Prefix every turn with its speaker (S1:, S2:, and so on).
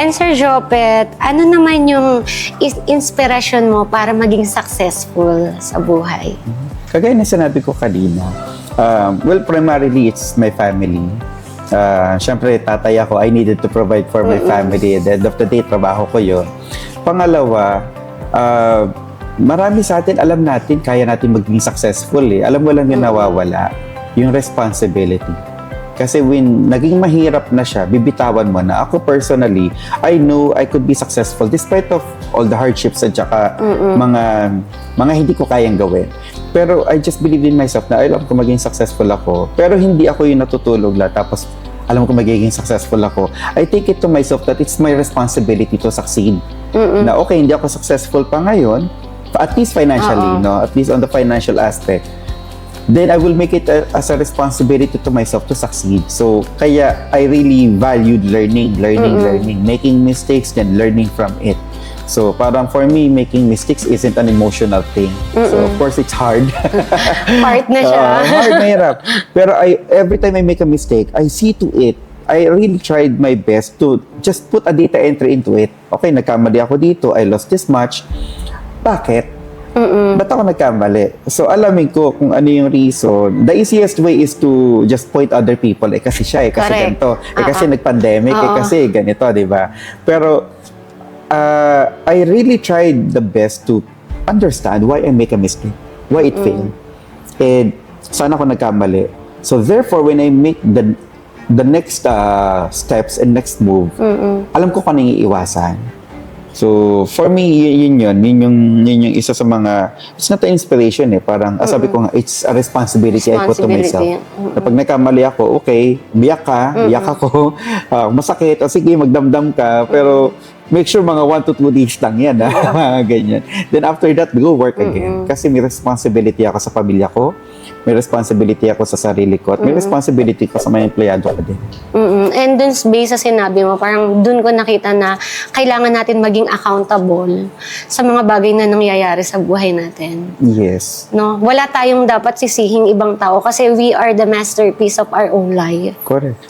S1: And Sir Jopet, ano naman yung inspirasyon mo para maging successful sa buhay?
S2: Kagaya na sinabi ko kanina, well, primarily it's my family. Siyempre, tatay ako, I needed to provide for my family. At the end of the day, trabaho ko yun. Pangalawa, marami sa atin, alam natin, kaya natin maging successful eh. Alam mo lang yung nawawala, yung responsibility. Kasi when naging mahirap na siya, bibitawan mo na. Ako personally, I know I could be successful despite of all the hardships at saka mga hindi ko kayang gawin. Pero I just believe in myself na alam ko maging successful ako. Pero hindi ako yung natutulog la tapos alam ko magiging successful ako. I take it to myself that it's my responsibility to succeed. Na okay, hindi ako successful pa ngayon, at least financially, no? At least on the financial aspect. Then I will make it as a responsibility to myself to succeed. So, kaya I really valued learning, making mistakes, then learning from it. So, parang for me, making mistakes isn't an emotional thing. So, of course, it's hard.
S1: Part na siya.
S2: Hard, mahirap. Pero every time I make a mistake, I see to it. I really tried my best to just put a data entry into it. Okay, nagkamali ako dito. I lost this much. Bakit? Ba't ako nagkamali? So, alamin ko kung ano yung reason. The easiest way is to just point other people. Eh, kasi siya, eh, kasi
S1: Correct.
S2: ganito. Eh, kasi nag-pandemic, eh, kasi ganito, di ba? Pero, I really tried the best to understand why I make a mistake, why it failed. And, saan ako nagkamali? So, therefore, when I make the next steps and next move, alam ko kung ano yung iiwasan. So, for me, yun yung isa sa mga, it's not an inspiration eh, parang, sabi ko nga, it's a responsibility I put to myself. Kapag nagkamali ako, okay, biyak ako, masakit, o sige, magdamdam ka, pero make sure mga 1 to 2 days lang yan, mga ganyan. Then after that, go work again. Kasi may responsibility ako sa pamilya ko, may responsibility ako sa sarili ko, at may responsibility ko sa mga empleyado ko din.
S1: And dun, based sa sinabi mo, parang dun ko nakita na kailangan natin maging accountable sa mga bagay na nangyayari sa buhay natin.
S2: Yes.
S1: No? Wala tayong dapat sisihing ibang tao kasi we are the masterpiece of our own life.
S2: Correct.